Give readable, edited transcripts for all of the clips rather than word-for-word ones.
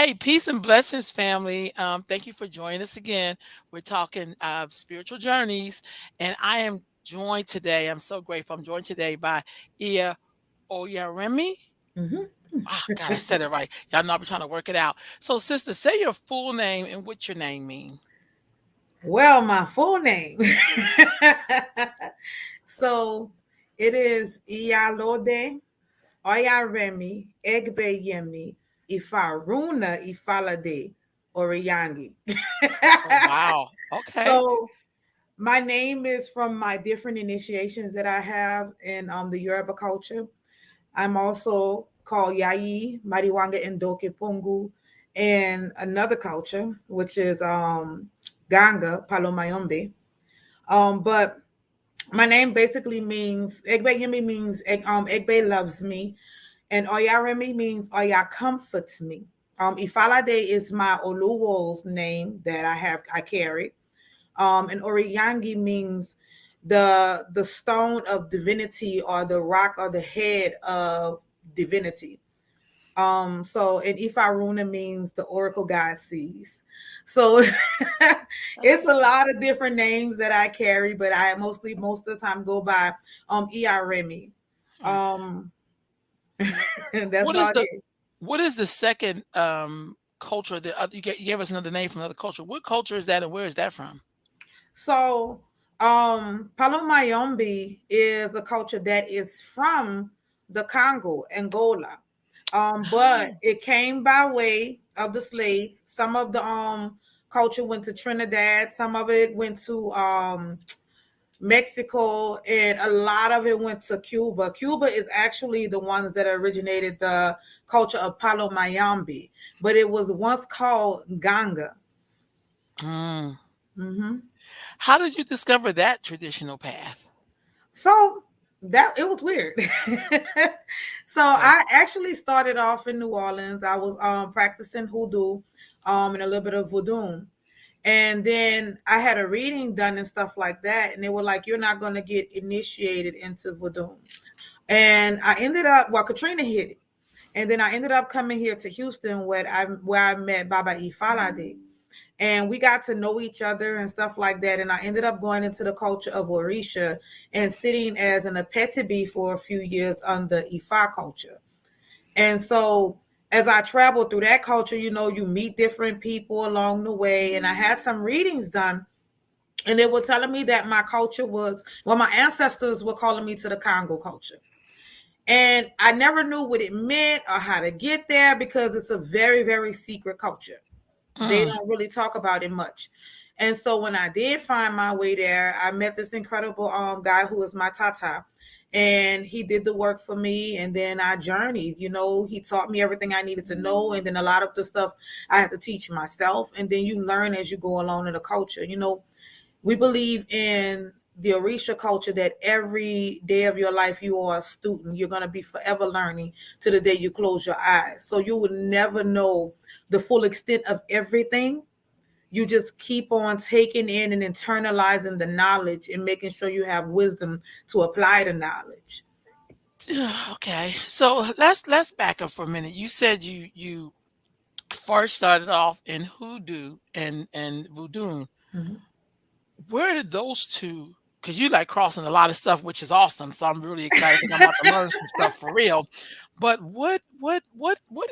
Hey, peace and blessings, family. Thank you for joining us again. We're talking spiritual journeys, and I am joined today. I'm so grateful. I'm joined today by Ia Oyaremi. Mhm. Oh, God, I said it right. Y'all know I've been trying to work it out. So, sister, say your full name and what your name mean. Well, my full name. So it is Iyalode, Oyaremi, Egbeyemi, Ifaruna, Ifalade, Oriyangi. Oh, wow. Okay. So my name is from my different initiations that I have in the Yoruba culture. I'm also called Yayi, Mariwanga, and Doke Pongu, and another culture, which is Ganga, Palomayombe. But my name basically means Egbe Yemi means Egbe loves me, and Oyaremi means Oya comforts me. Ifalade is my Oluwo's name that I carry. And Oriyangi means the stone of divinity or the rock or the head of divinity. So and Ifaruna means the oracle God sees. So it's a That's lot of different names that I carry, but I mostly most of the time go by Iyaremi. mm. Um that's What is about the it. what is the second culture that you gave us another name from another culture? What culture is that, and where is that from? So Palomayombi is a culture that is from the Congo, Angola. But Oh, it came by way of the slaves. Some of the culture went to Trinidad, some of it went to Mexico, and a lot of it went to Cuba. Cuba is actually the ones that originated the culture of Palo Mayombe, but it was once called Ganga. mm. Hmm. How did you discover that traditional path? So that it was weird. So Okay. I actually started off in New Orleans. I was practicing hoodoo and a little bit of voodoo. And then I had a reading done and stuff like that. And they were like, you're not going to get initiated into voodoo. And I ended up, well, Katrina hit it. And then I ended up coming here to Houston where I met Baba Ifalade, and we got to know each other and stuff like that. And I ended up going into the culture of Orisha and sitting as an apetibi for a few years under Ifa culture. And so as I traveled through that culture, you meet different people along the way. And I had some readings done. And they were telling me that my culture was, well, my ancestors were calling me to the Congo culture. And I never knew what it meant or how to get there because it's a very, very secret culture. They Mm. don't really talk about it much. And so when I did find my way there, I met this incredible guy who was my tata. And he did the work for me. And then I journeyed. He taught me everything I needed to know. And then a lot of the stuff I had to teach myself. And then you learn as you go along in the culture. We believe in the Orisha culture that every day of your life you are a student. You're going to be forever learning to the day you close your eyes. So you would never know the full extent of everything. You just keep on taking in and internalizing the knowledge and making sure you have wisdom to apply the knowledge. Okay. So let's back up for a minute. You said you first started off in hoodoo and voodoo. Mhm. Where did those two? Because you like crossing a lot of stuff, which is awesome. So I'm really excited because I'm about to learn some stuff for real. But what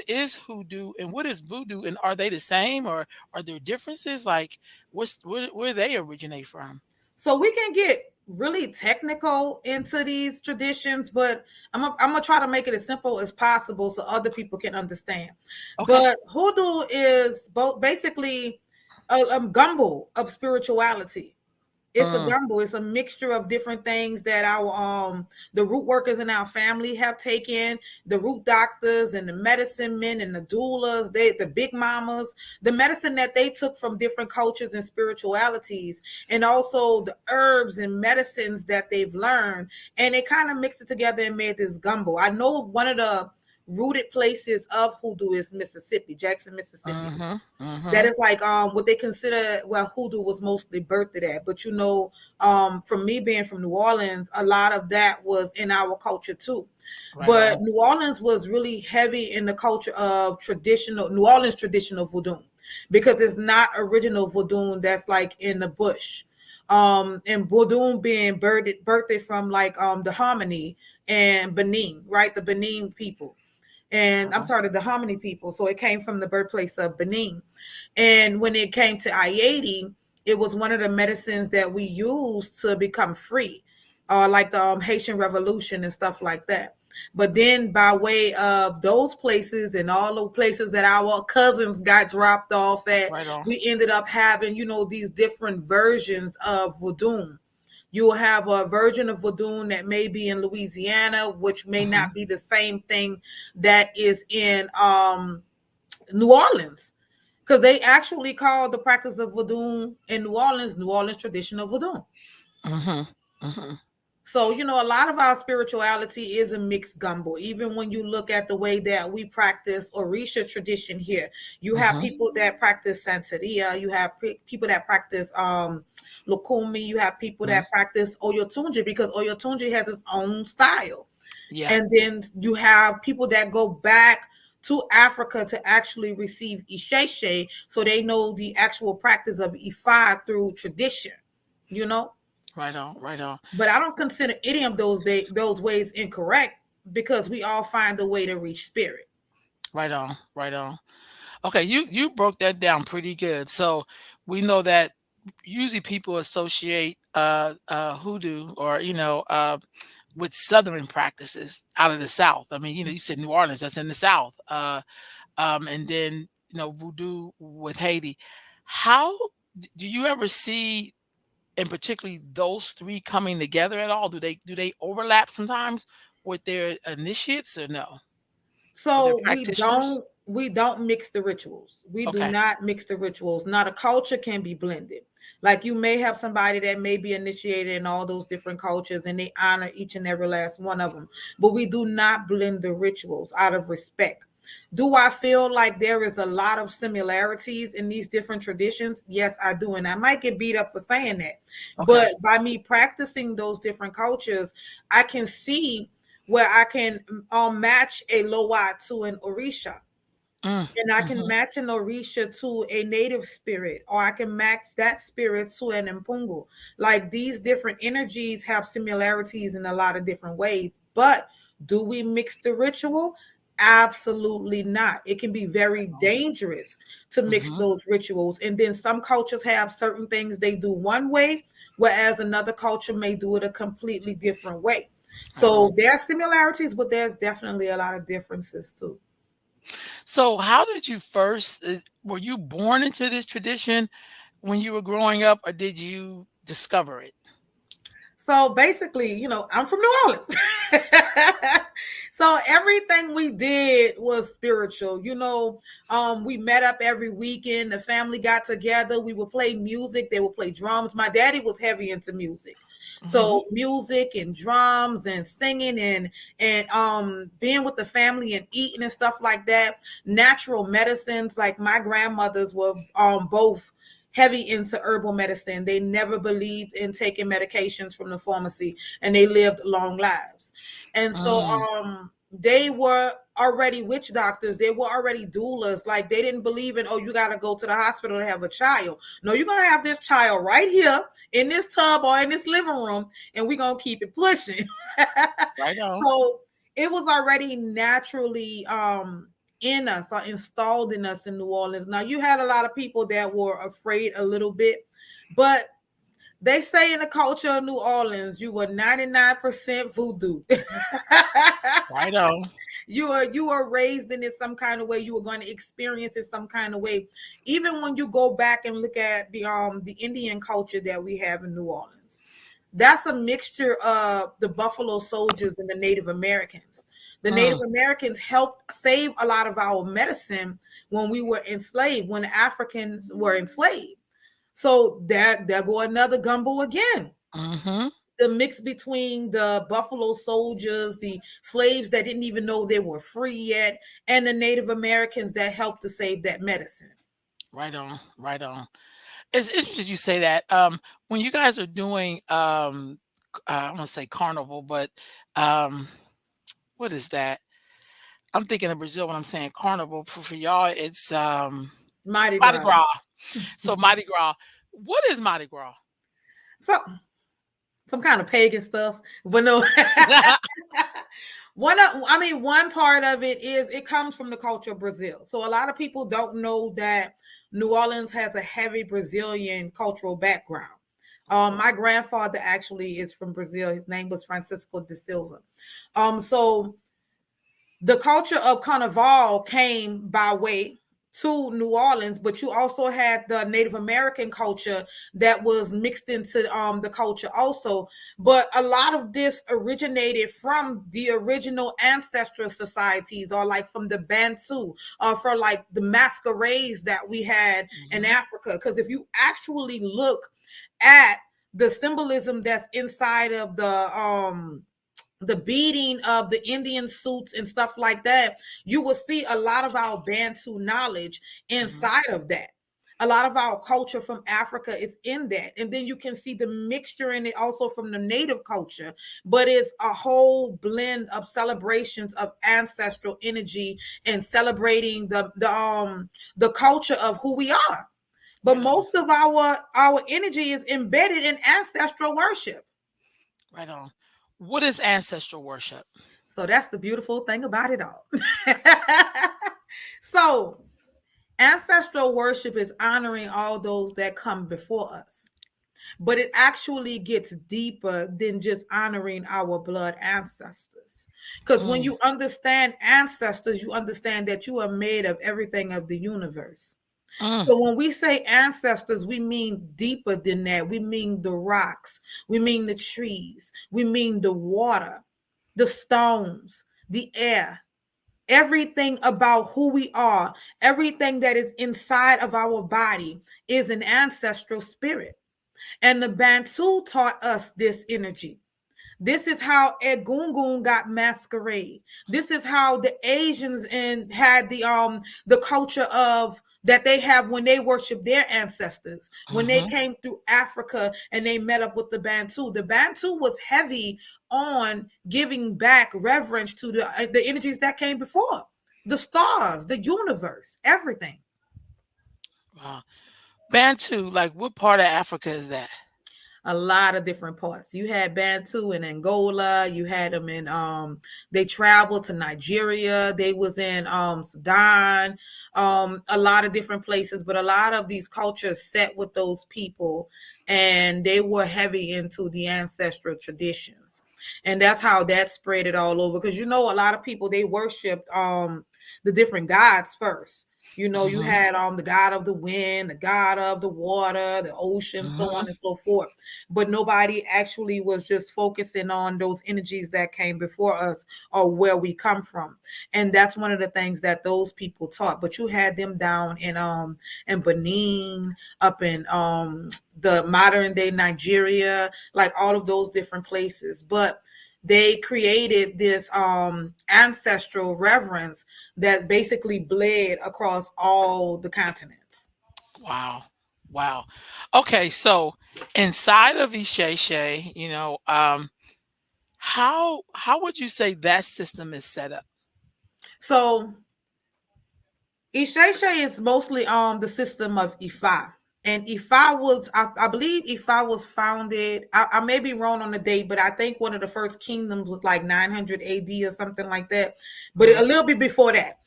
is hoodoo and what is voodoo, and are they the same or are there differences? Like where they originate from? So we can get really technical into these traditions, but I'm gonna try to make it as simple as possible so other people can understand. Okay. But hoodoo is both basically a gumbo of spirituality. It's a Mm, gumbo. It's a mixture of different things that our the root workers in our family have taken, the root doctors and the medicine men and the doulas, the big mamas, the medicine that they took from different cultures and spiritualities, and also the herbs and medicines that they've learned, and they kind of mixed it together and made this gumbo. I know rooted places of hoodoo is Mississippi, Jackson, Mississippi. Mhm. That Mhm. is like what they consider, well, hoodoo was mostly birthed at. But from me being from New Orleans, a lot of that was in our culture too. Right But on. New Orleans was really heavy in the culture of traditional New Orleans traditional voodoo, because it's not original voodoo that's like in the bush. And voodoo being birthed from like the harmony and Benin, right? The Benin people. And I'm Uh-huh. sorry, the Hominy people. So it came from the birthplace of Benin. And when it came to Iyalode, it was one of the medicines that we used to become free, like the Haitian Revolution and stuff like that. But then, by way of those places and all the places that our cousins got dropped off at, Right on. we ended up having, these different versions of voodoo. You'll have a version of voodoo that may be in Louisiana, which may Mhm. not be the same thing that is in New Orleans, because they actually call the practice of voodoo in New Orleans traditional voodoo. Mhm. Mhm. So, a lot of our spirituality is a mixed gumbo. Even when you look at the way that we practice Orisha tradition here, you have Mhm. people that practice Santeria, you have people that practice Lukumi, you have people Mhm. that practice Oyotunji, because Oyotunji has its own style. Yeah. And then you have people that go back to Africa to actually receive Isheshe, so they know the actual practice of Ifa through tradition, you know? Right on. Right on. But I don't consider any of those ways incorrect, because we all find a way to reach spirit. Right on. Right on. Okay, you broke that down pretty good. So we know that usually people associate hoodoo or with southern practices out of the South. I mean, you said New Orleans, that's in the South. And then voodoo with Haiti. How do you ever see, and particularly those three coming together at all? Do they overlap sometimes with their initiates or no? With their So practitioners? we don't mix the rituals. We do Okay. not mix the rituals. Now the culture can be blended. Like you may have somebody that may be initiated in all those different cultures and they honor each and every last one of them. But we do not blend the rituals out of respect. Do I feel like there is a lot of similarities in these different traditions? Yes, I do. And I might get beat up for saying that. Okay. But by me practicing those different cultures, I can see where I can match a Loa to an Orisha. Mm, And I can mhm, match an Orisha to a native spirit, or I can match that spirit to an Mpungu. Like these different energies have similarities in a lot of different ways. But do we mix the ritual? Absolutely not. It can be very dangerous to mix mhm. those rituals. And then some cultures have certain things they do one way, whereas another culture may do it a completely different way. Right on. So there are similarities, but there's definitely a lot of differences too. So, how did you first? Were you born into this tradition when you were growing up, or did you discover it? So basically, I'm from New Orleans. So everything we did was spiritual. We met up every weekend. The family got together. We would play music. They would play drums. My daddy was heavy into music. Hmm. So music and drums and singing and being with the family and eating and stuff like that. Natural medicines, like my grandmothers were both heavy into herbal medicine. They never believed in taking medications from the pharmacy, and they lived long lives. And so Mm, they were already witch doctors. They were already doulas. Like they didn't believe in, oh, you got to go to the hospital to have a child. No, you're going to have this child right here in this tub or in this living room, and we're going to keep it pushing. right on. So it was already naturally in us or installed in us in New Orleans. Now you had a lot of people that were afraid a little bit, but they say in the culture of New Orleans, you were 99% voodoo. Right on. You were raised in it some kind of way. You were going to experience it some kind of way. Even when you go back and look at the Indian culture that we have in New Orleans, that's a mixture of the Buffalo Soldiers and the Native Americans. The Native Mm, Americans helped save a lot of our medicine when we were enslaved, when the Africans were enslaved. So there go another gumbo again. hmm. the mix between the Buffalo Soldiers, the slaves that didn't even know they were free yet, and the Native Americans that helped to save that medicine. Right on, right on. It's interesting you say that. When you guys are doing, I want to say carnival, but um, what is that? I'm thinking of Brazil when I'm saying carnival. For y'all, it's Mighty Mardi Gras. Gras. So Mardi Gras. What is Mardi Gras? So some kind of pagan stuff, but no. One part of it is it comes from the culture of Brazil. So a lot of people don't know that New Orleans has a heavy Brazilian cultural background. Okay. My grandfather actually is from Brazil. His name was Francisco de Silva. So the culture of Carnival came by way to New Orleans, but you also had the Native American culture that was mixed into the culture also. But a lot of this originated from the original ancestral societies, or like from the Bantu, or from like the masquerades that we had in Hmm. Africa. Because if you actually look at the symbolism that's inside of the beating of the Indian suits and stuff like that, you will see a lot of our Bantu knowledge Hmm. inside of that. A lot of our culture from Africa is in that. And then you can see the mixture in it also from the native culture, but it's a whole blend of celebrations of ancestral energy and celebrating the culture of who we are. But Right on, most of our energy is embedded in ancestral worship. right on. What is ancestral worship? So that's the beautiful thing about it all. So, ancestral worship is honoring all those that come before us, but it actually gets deeper than just honoring our blood ancestors. Because when Mm, you understand ancestors, you understand that you are made of everything of the universe. mm, So when we say ancestors, we mean deeper than that. We mean the rocks, we mean the trees, we mean the water, the stones, the air, everything about who we are, everything that is inside of our body is an ancestral spirit. And the Bantu taught us this energy. This is how Egungun got masquerade. This is how the Asians and had the culture of that they have when they worship their ancestors. When they hmm. came through Africa and they met up with the Bantu. The Bantu was heavy on giving back reverence to the energies that came before. The stars, the universe, everything. Wow. Bantu, like what part of Africa is that? A lot of different parts. You had Bantu in Angola. You had them in they traveled to Nigeria. They was in Sudan, a lot of different places. But a lot of these cultures set with those people, and they were heavy into the ancestral traditions, and that's how that spread it all over. Because you know, a lot of people they worshipped the different gods first. You know, you Hmm. had the god of the wind, the god of the water, the ocean, so Hmm. on and so forth, but nobody actually was just focusing on those energies that came before us or where we come from. And that's one of the things that those people taught. But you had them down in Benin, up in the modern day Nigeria, like all of those different places. But they created this ancestral reverence that basically bled across all the continents. Wow. Wow. Okay, so inside of Isheshe, how would you say that system is set up? So Isheshe is mostly the system of Ifa. And Ifa was, I believe Ifa was founded, I may be wrong on the date, but I think one of the first kingdoms was like 900 AD or something like that, but a Mhm. little bit before that.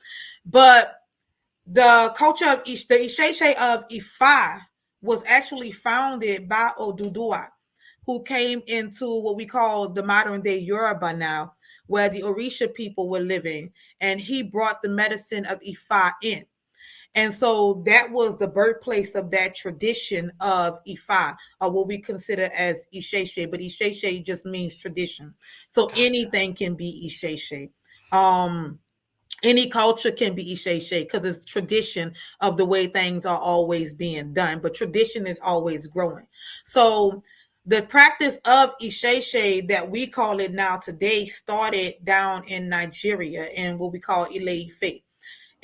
But the culture of the Isheshe of Ifa was actually founded by Oduduwa, who came into what we call the modern day Yoruba now, where the Orisha people were living. And he brought the medicine of Ifa in. And so that was the birthplace of that tradition of Ifa, or what we consider as Isheshe. But Isheshe just means tradition. So Gotcha. anything can be Isheshe. Um, any culture can be Isheshe because it's tradition of the way things are always being done. But tradition is always growing. So The practice of Isheshe that we call it now today started down in Nigeria in what we call Ile-Ife.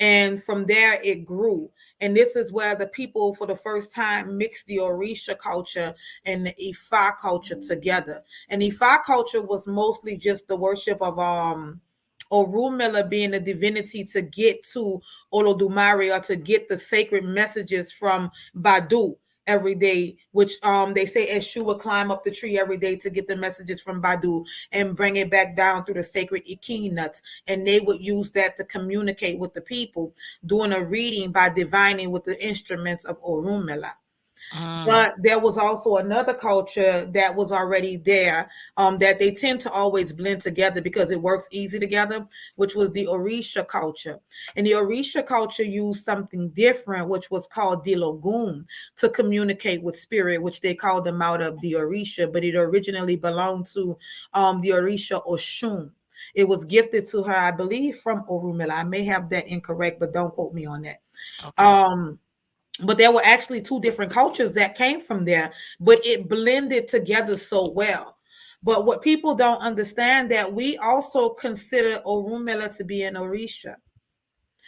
And from there it grew. And this is where the people for the first time mixed the Orisha culture and the Ifa culture together. And Ifa culture was mostly just the worship of Orumila being a divinity to get to Olodumare, or to get the sacred messages from Badu every day, which they say Eshu will climb up the tree every day to get the messages from Badu and bring it back down through the sacred Ikini nuts. And they would use that to communicate with the people, doing a reading by divining with the instruments of Orumila. Mm, But there was also another culture that was already there, that they tend to always blend together because it works easy together, which was the Orisha culture. And the Orisha culture used something different, which was called Dilogun, to communicate with spirit, which they called them out of the Orisha, but it originally belonged to the Orisha Oshun. It was gifted to her, I believe, from Orumila. I may have that incorrect, but don't quote me on that. okay. Um, but there were actually two different cultures that came from there, but it blended together so well. But what people don't understand, that we also consider Orunmila to be an Orisha.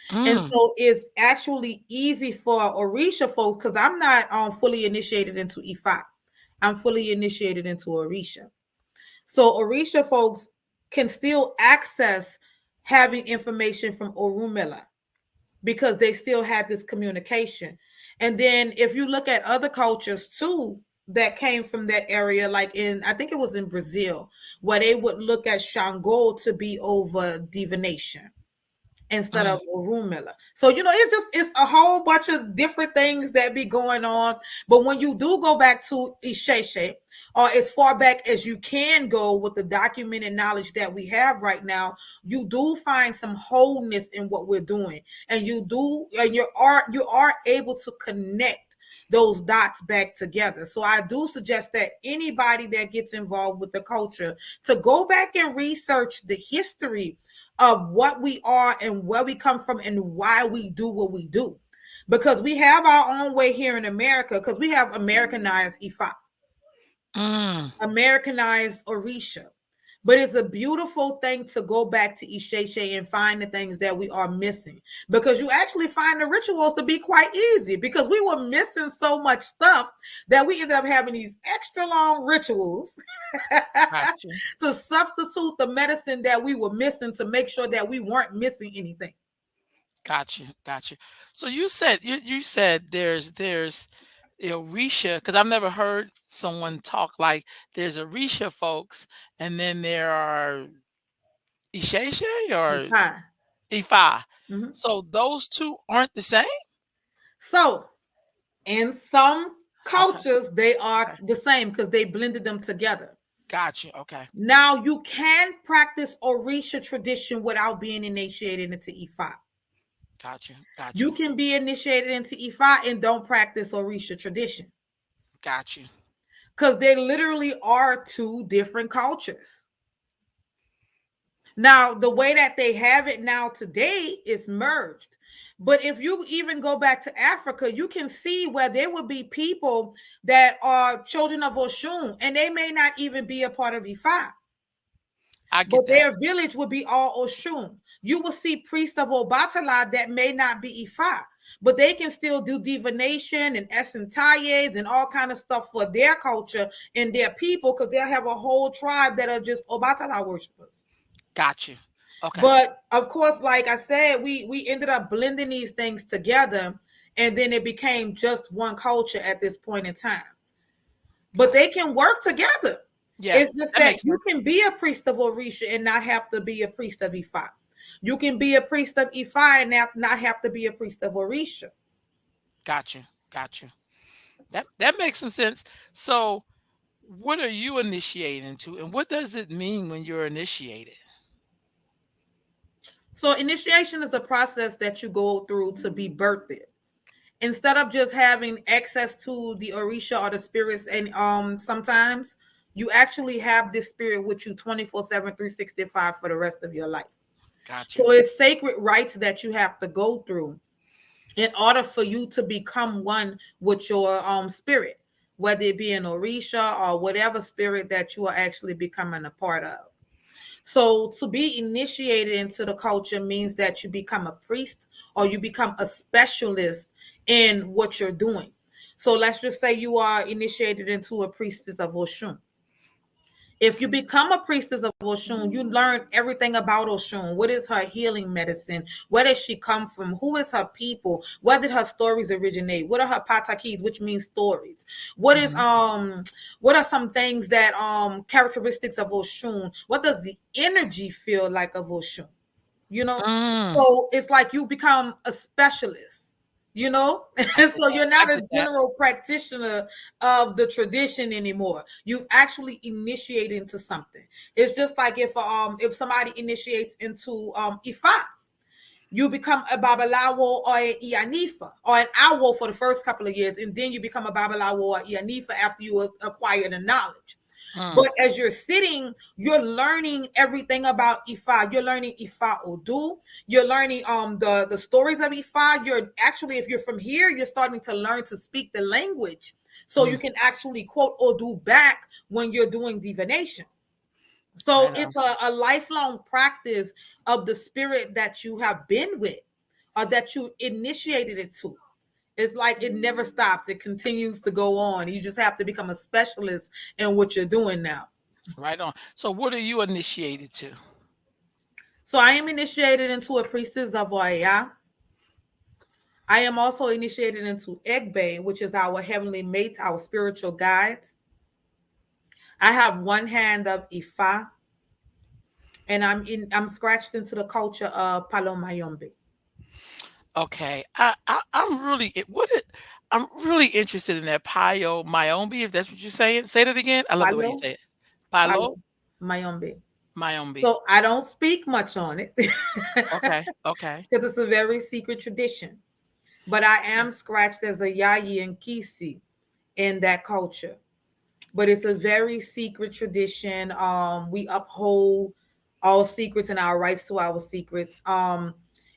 And Mm, so it's actually easy for Orisha folks, because I'm not fully initiated into Ifa. I'm fully initiated into Orisha. So Orisha folks can still access having information from Orunmila, because they still had this communication. And then if you look at other cultures too that came from that area, like in, I think it was in Brazil, where they would look at Shango to be over divination instead mm, of Orunmila. So it's a whole bunch of different things that be going on. But when you do go back to Isheshe, or as far back as you can go with the documented knowledge that we have right now, you do find some wholeness in what we're doing, and you are able to connect those dots back together. So I do suggest that anybody that gets involved with the culture to go back and research the history of what we are and where we come from and why we do what we do. Because we have our own way here in America, because we have Americanized Ifa, mm. Americanized Orisha. But it's a beautiful thing to go back to Isheshe and find the things that we are missing. Because you actually find the rituals to be quite easy, because we were missing so much stuff that we ended up having these extra long rituals Got you. to substitute the medicine that we were missing, to make sure that we weren't missing anything. Got you. Got you. So you said there's Risha, because I've never heard someone talk like there's Risha folks, and then there are Isheshe or Fine. Ifa. Mhm. So those two aren't the same? So, in some Okay. cultures, they are Okay. the same because they blended them together. Got you. Okay. Now, you can practice Orisha tradition without being initiated into Ifa. Got you. Got You you. can be initiated into Ifa and don't practice Orisha tradition, Got you. because they literally are two different cultures. Now, the way that they have it now today is merged. But if you even go back to Africa, you can see where there would be people that are children of Oshun, and they may not even be a part of Ifa, I but get that. their village would be all Oshun. You will see priests of Obatala that may not be Ifa, but they can still do divination and esentayes and all kind of stuff for their culture and their people, because they'll have a whole tribe that are just Obatala worshippers. Got you. Okay. But of course, like I said, we ended up blending these things together, and then it became just one culture at this point in time. But Got they it. can work together. Yeah, It's just that that makes you sense. can be a priest of Orisha and not have to be a priest of Ifa. You can be a priest of Ifa and not have to be a priest of Orisha. Got you. Got you. That makes some sense. So, what are you initiating into, and what does it mean when you're initiated? So initiation is a process that you go through to be birthed. Instead of just having access to the Orisha or the spirits, and sometimes you actually have this spirit with you 24/7, 365 for the rest of your life. Got you. So it's sacred rites that you have to go through in order for you to become one with your spirit, whether it be an Orisha or whatever spirit that you are actually becoming a part of. So to be initiated into the culture means that you become a priest or you become a specialist in what you're doing. So let's just say you are initiated into a priestess of Oshun. If you become a priestess of Oshun, you learn everything about Oshun. What is her healing medicine? Where does she come from? Who is her people? Where did her stories originate? What are her patakis, which means stories? What is Mhm. what are some things that characteristics of Oshun? What does the energy feel like of Oshun? You know, Mm, so it's like you become a specialist, you know. I And get so that. you're I not a get that. general practitioner of the tradition anymore. You've actually initiated into something. It's just like if somebody initiates into Ifa, you become a babalawo or an Iyanifa or an awo for the first couple of years, and then you become a babalawo or Iyanifa after you acquire the knowledge. Mm, But as you're sitting, you're learning everything about Ifa. You're learning Ifa Odu. You're learning the stories of Ifa. You're actually, if you're from here, you're starting to learn to speak the language. So you mm. can actually quote Odu back when you're doing divination. So Right on. it's a lifelong practice of the spirit that you have been with or that you initiated it to. It's like it never stops. It continues to go on. You just have to become a specialist in what you're doing now. Right on. So what are you initiated to? So I am initiated into a priestess of Oya. I am also initiated into Egbe, which is our heavenly mates, our spiritual guides. I have one hand of Ifa, and I'm scratched into the culture of Palomayombe. Okay. I'm really I'm really interested in that Pio Myombe, if that's what you're saying. Say that again. I love the way you Palo, say it. Palo Palo, Mayombe. Myombe. So I don't speak much on it because Okay. Okay. it's a very secret tradition. But I am scratched as a Yayi and Kisi in that culture. But it's a very secret tradition. We uphold all secrets and our rights to our secrets.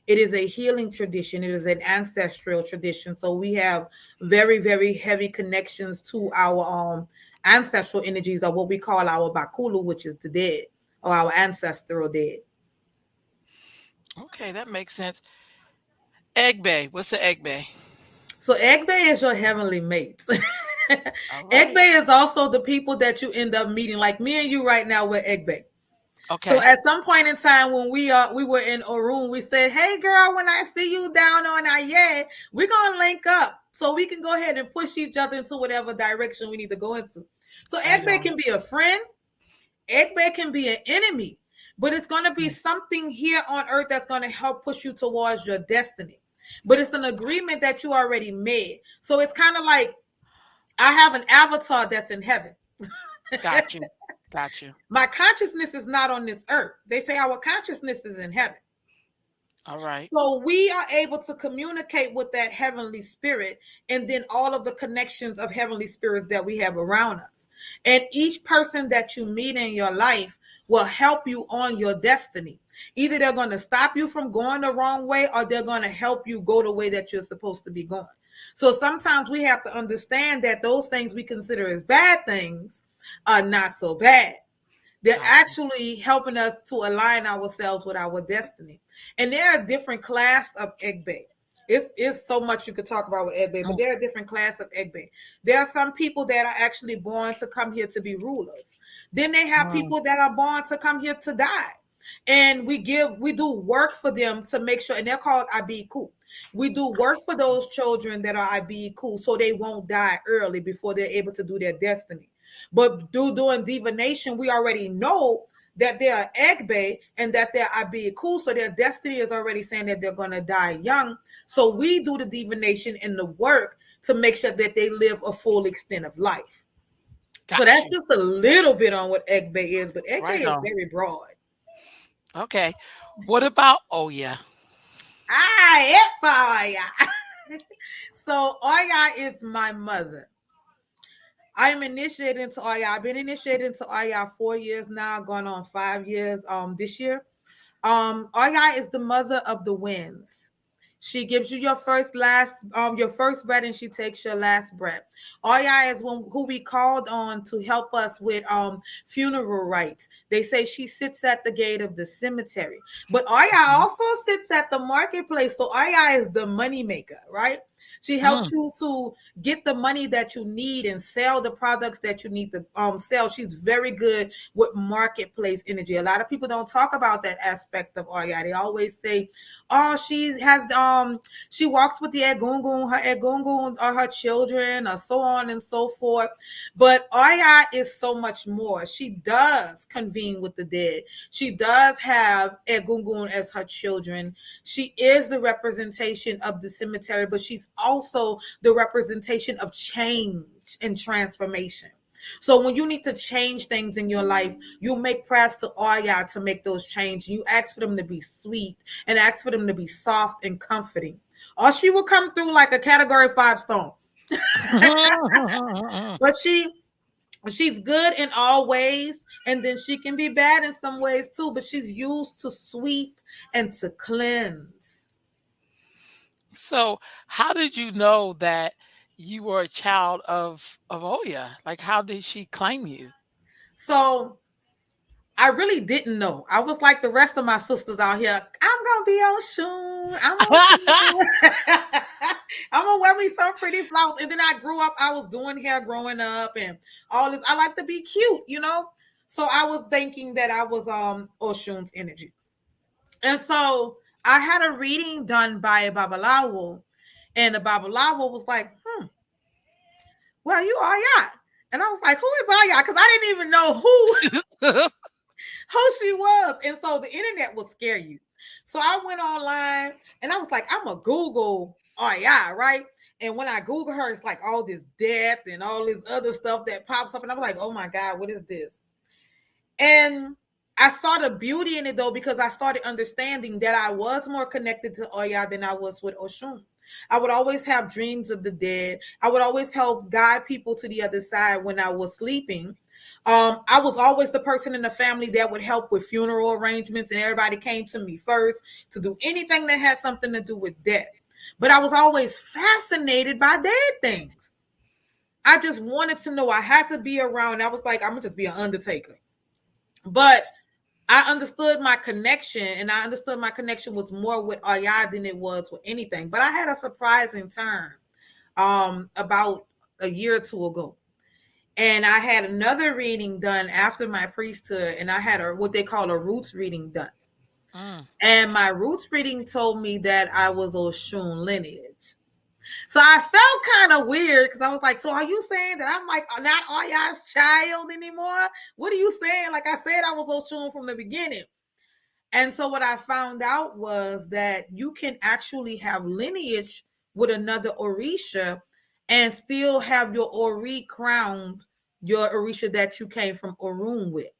It is a healing tradition. It is an ancestral tradition. So we have very, very heavy connections to our ancestral energies, or what we call our Bakulu, which is the dead, or our ancestral dead. Okay, that makes sense. Egg Bay. What's the Egg Bay? So Egbe is your heavenly mates. All right. Egbe is also the people that you end up meeting, like me and you right now with Egbe. So Okay. at some point in time when we were in a room, we said, "Hey girl, when I see you down on our we're gonna link up so we can go ahead and push each other into whatever direction we need to go into." So Right Egbe on. can be a friend, Egbe can be an enemy, but it's gonna be Mm. something here on earth that's gonna help push you towards your destiny. But it's an agreement that you already made. So it's kind of like I have an avatar that's in heaven. Got you. Got you. My consciousness is not on this earth. They say our consciousness is in heaven. All right. So we are able to communicate with that heavenly spirit and then all of the connections of heavenly spirits that we have around us. And each person that you meet in your life will help you on your destiny. Either they're going to stop you from going the wrong way or they're going to help you go the way that you're supposed to be going. So sometimes we have to understand that those things we consider as bad things are not so bad. They're Got you. actually helping us to align ourselves with our destiny. And there are different class of egbe. It's so much you could talk about with egbe, but Mm, there are different class of egbe. There are some people that are actually born to come here to be rulers. Then they have mm. people that are born to come here to die. And we do work for them to make sure, and they're called Abiku. We do work for those children that are Abiku so they won't die early before they're able to do their destiny. But doing divination, we already know that they are Egbe and that they're Abiku, so their destiny is already saying that they're going to die young. So we do the divination and the work to make sure that they live a full extent of life. So Got that's you. just a little bit on what Egbe is, but Egbe Right is on. very broad. Okay. What about oh yeah. Oya. So Oya is my mother. I'm initiated into Oya. I've been initiated into Oya 4 years now, going on 5 years this year. Oya is the mother of the winds. She gives you your first breath, and she takes your last breath. Oya is who we called on to help us with funeral rites. They say she sits at the gate of the cemetery, but Oya Mhm. also sits at the marketplace. So Oya is the money maker, right? She helps Mm. you to get the money that you need and sell the products that you need to sell. She's very good with marketplace energy. A lot of people don't talk about that aspect of Oya. They always say, "Oh, she walks with the egungun are her children, or so on and so forth." But Oya is so much more. She does convene with the dead. She does have egungun as her children. She is the representation of the cemetery, but she's also the representation of change and transformation. So when you need to change things in your life, you make prayers to Oya to make those changes. You ask for them to be sweet and ask for them to be soft and comforting. Or she will come through like a category 5 stone. But she's good in all ways, and then she can be bad in some ways too, but she's used to sweep and to cleanse. So, how did you know that you were a child of Oya? Like, how did she claim you? So I really didn't know. I was like the rest of my sisters out here. I'm gonna be Oshun. I'm Oshun. I'm gonna wear me some pretty flowers. And then I grew up. I was doing hair growing up and all this. I like to be cute, you know. So I was thinking that I was Oshun's energy. And so I had a reading done by a Babalawo, and the Babalawo was like, "Well, you are ya." And I was like, "Who is Aya?" Because I didn't even know who she was. And so the internet will scare you. So I went online and I was like, I'm a Google Aya, right? And when I Google her, it's like all this death and all this other stuff that pops up. And I was like, oh my God, what is this? And I saw the beauty in it though, because I started understanding that I was more connected to Oya than I was with Oshun. I would always have dreams of the dead. I would always help guide people to the other side when I was sleeping. I was always the person in the family that would help with funeral arrangements, and everybody came to me first to do anything that had something to do with death. But I was always fascinated by dead things. I just wanted to know. I had to be around. I was like, I'm gonna just be an undertaker. But I understood my connection, and I understood my connection was more with Aya than it was with anything. But I had a surprising turn about a year or two ago. And I had another reading done after my priesthood, and I had what they call a roots reading done. Mm. And my roots reading told me that I was Oshun lineage. So I felt kind of weird because I was like, so are you saying that I'm like not Aya's child anymore? What are you saying? Like I said, I was Oshun from the beginning. And so what I found out was that you can actually have lineage with another Orisha and still have your Ori crowned, your Orisha that you came from Orun with.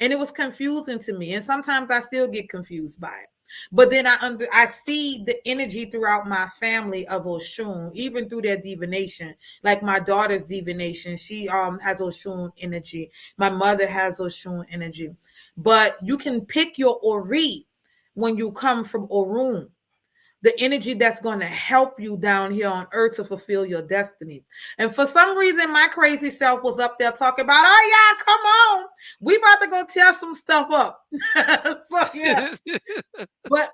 And it was confusing to me. And sometimes I still get confused by it. But then I see the energy throughout my family of Oshun, even through their divination. Like my daughter's divination, she has Oshun energy. My mother has Oshun energy. But you can pick your Ori when you come from Orun, the energy that's going to help you down here on earth to fulfill your destiny. And for some reason, my crazy self was up there talking about, oh yeah, come on, we about to go tear some stuff up. So yeah, but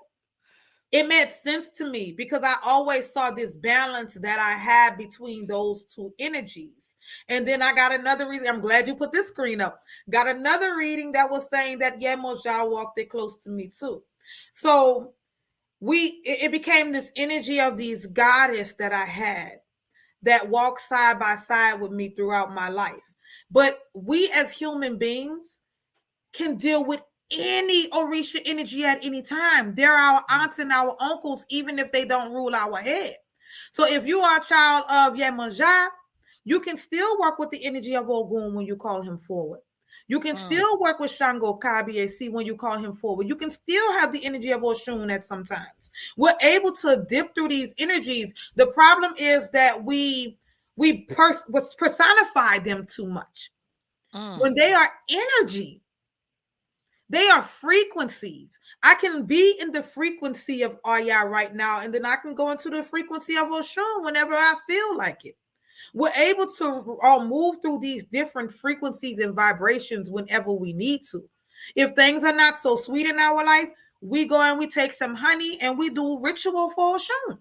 it made sense to me because I always saw this balance that I had between those two energies. And then I got another reading. I'm glad you put this screen up. Got another reading that was saying that Yemoja walked it close to me too. So it became this energy of these goddess that I had that walked side by side with me throughout my life. But we as human beings can deal with any Orisha energy at any time. They're our aunts and our uncles, even if they don't rule our head. So if you are a child of Yemanja, you can still work with the energy of Ogun when you call him forward. You can Mm. still work with Shango Kabiesi when you call him forward. You can still have the energy of Oshun at sometimes. We're able to dip through these energies. The problem is that we personify them too much. Mm. When they are energy, They are frequencies. I can be in the frequency of Aya right now, and then I can go into the frequency of Oshun whenever I feel like it. We're able to move through these different frequencies and vibrations whenever we need to. If things are not so sweet in our life, we go and we take some honey and we do ritual for Oshun.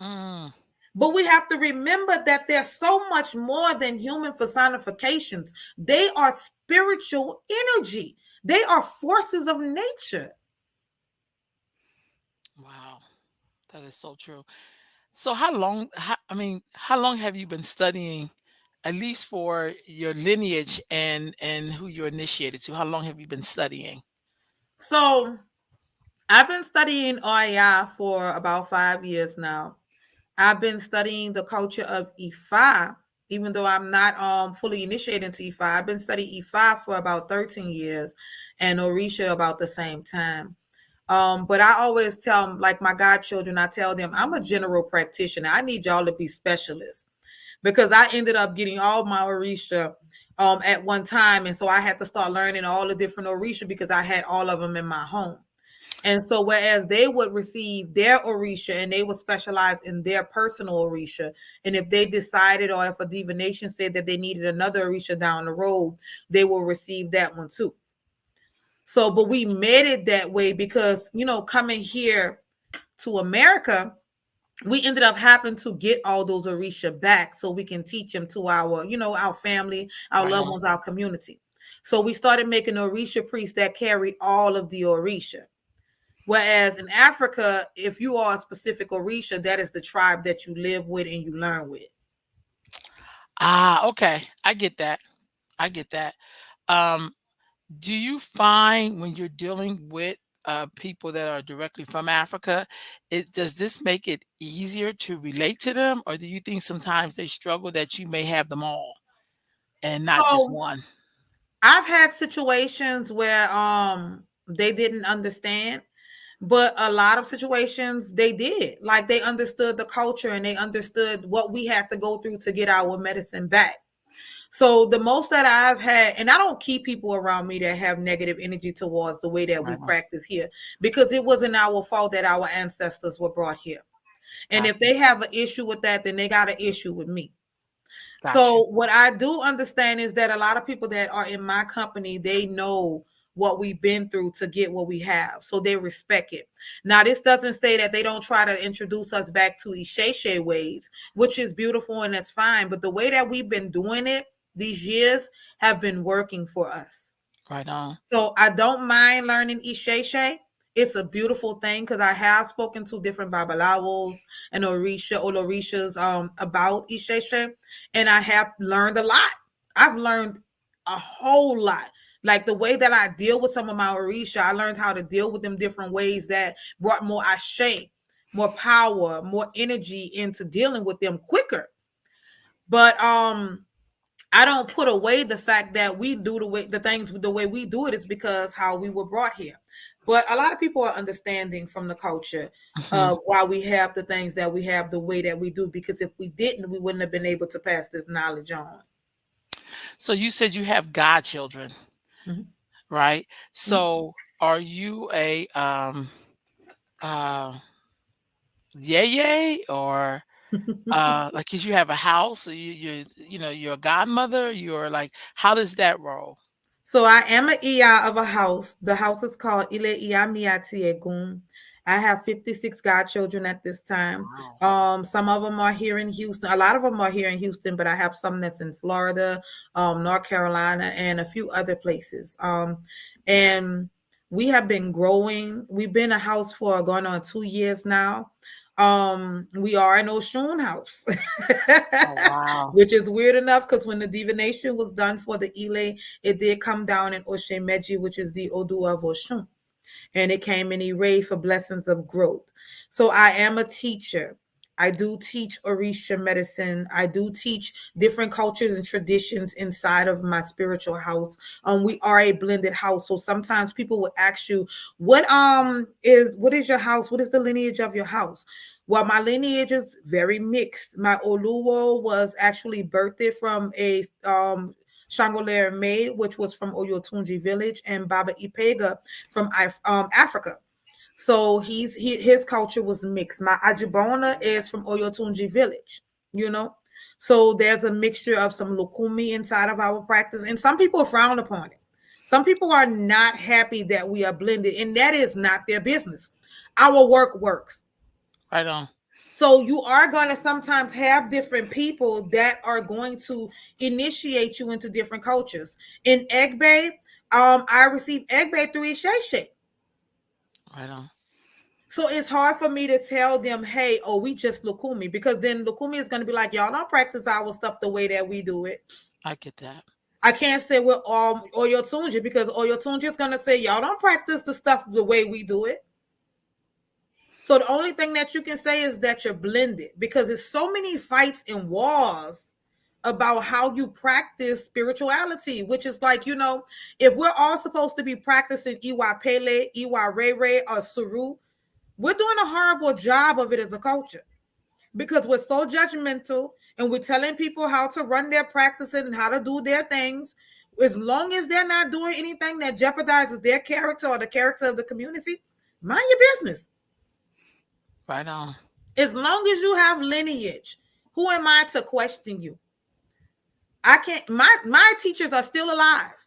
Mm, But we have to remember that they're so much more than human personifications. They are spiritual energy. They are forces of nature. wow, that is so true. So how long? How long have you been studying, at least for your lineage and who you're initiated to? How long have you been studying? So I've been studying Oya for about 5 years now. I've been studying the culture of Ifa, even though I'm not fully initiated into Ifa. I've been studying Ifa for about 13 years and Orisha about the same time. But I always tell like my godchildren, I tell them I'm a general practitioner. I need y'all to be specialists because I ended up getting all my Orisha at one time. And so I had to start learning all the different Orisha because I had all of them in my home. And so, whereas they would receive their Orisha and they would specialize in their personal Orisha, and if they decided or if a divination said that they needed another Orisha down the road, they will receive that one too. So, but we made it that way because, coming here to America, we ended up having to get all those Orisha back so we can teach them to our family, our Right loved on. ones, our community. So we started making Orisha priests that carried all of the Orisha. Whereas in Africa, if you are a specific Orisha, that is the tribe that you live with and you learn with. Ah, okay. I get that. I get that. Um, do you find when you're dealing with people that are directly from Africa, does this make it easier to relate to them, or do you think sometimes they struggle that you may have them all and not just So one? I've had situations where they didn't understand, but a lot of situations they did. Like they understood the culture and they understood what we had to go through to get our medicine back. So the most that I've had, and I don't keep people around me that have negative energy towards the way that we Right on. practice here, because it wasn't our fault that our ancestors were brought here. And Got if you. they have an issue with that, then they got an issue with me. Got you. So what I do understand is that a lot of people that are in my company, they know what we've been through to get what we have. So they respect it. Now, this doesn't say that they don't try to introduce us back to Isheshe ways, which is beautiful and that's fine. But the way that we've been doing it these years have been working for us. Right on. So I don't mind learning Isheshe. It's a beautiful thing because I have spoken to different Babalawos and Orishas about Isheshe, and I have learned a lot. I've learned a whole lot. Like the way that I deal with some of my Orisha, I learned how to deal with them different ways that brought more ashe, more power, more energy into dealing with them quicker. But I don't put away the fact that we do the things the way we do it is because how we were brought here. But a lot of people are understanding from the culture Mhm. why we have the things that we have the way that we do. Because if we didn't, we wouldn't have been able to pass this knowledge on. So you said you have godchildren, Mhm. right? Mhm. So are you a uh yay or like, 'cause you have a house, so you're a godmother, you're like, how does that roll? So I am an Iya of a house. The house is called Ile Iya Miati Egum. I have 56 godchildren at this time. Wow. Some of them are here in Houston. A lot of them are here in Houston, but I have some that's in Florida, North Carolina, and a few other places. And we have been growing. We've been a house for going on 2 years now. We are an Oshun house, Oh, wow. which is weird enough because when the divination was done for the Ile, it did come down in Oshemeji, which is the Odu of Oshun, and it came in Ire for blessings of growth. So I am a teacher. I do teach Orisha medicine. I do teach different cultures and traditions inside of my spiritual house. We are a blended house. So sometimes people would ask you, what is your house? What is the lineage of your house? Well, my lineage is very mixed. My Oluo was actually birthed from a Shangolere May, which was from Oyotunji village, and Baba Ipega from Africa. So his culture was mixed. My Ajibona is from Oyotunji village, you know. So there's a mixture of some Lukumi inside of our practice, and some people frown upon it. Some people are not happy that we are blended, and that is not their business. Our work works. Right on. So you are going to sometimes have different people that are going to initiate you into different cultures. In Egbe, I received Egbe through Isheshe. Right on. So it's hard for me to tell them, hey, oh, we just Lukumi, because then Lukumi is going to be like, y'all don't practice our stuff the way that we do it. I get that. I can't say we're all Oyotunji, because Oyotunji is going to say, y'all don't practice the stuff the way we do it. So the only thing that you can say is that you're blended, because there's so many fights and wars about how you practice spirituality, which is like, if we're all supposed to be practicing Iwa Pele, Iwa Rere, or Suru, we're doing a horrible job of it as a culture, because we're so judgmental and we're telling people how to run their practices and how to do their things. As long as they're not doing anything that jeopardizes their character or the character of the community, mind your business. Right on. As long as you have lineage, who am I to question you? I can't. My teachers are still alive.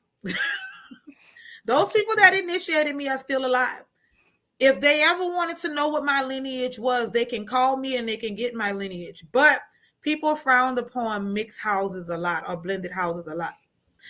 Those people that initiated me are still alive. If they ever wanted to know what my lineage was, they can call me and they can get my lineage. But people frowned upon mixed houses a lot, or blended houses a lot.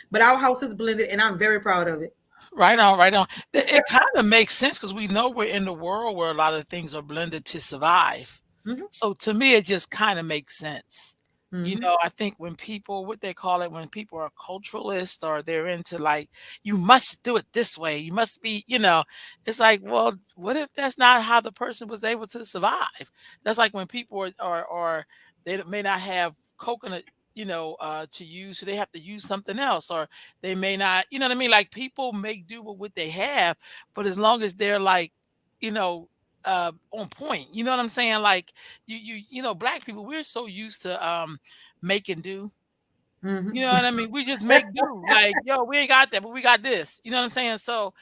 But our house is blended, and I'm very proud of it. Right on, right on. It kind of makes sense because we know we're in the world where a lot of things are blended to survive. Mm-hmm. So to me, it just kind of makes sense. Mm-hmm. I think when people, what they call it, when people are culturalists or they're into like, you must do it this way, you must be, it's like, well, what if that's not how the person was able to survive? That's like when people are they may not have coconut, to use, so they have to use something else, or they may not, you know what I mean? Like people make do with what they have, but as long as they're like, you know, on point, you know what I'm saying? Like black people, we're so used to making do. You know Mm-hmm. what I mean? We just make do. Like, yo, we ain't got that, but we got this. You know what I'm saying? So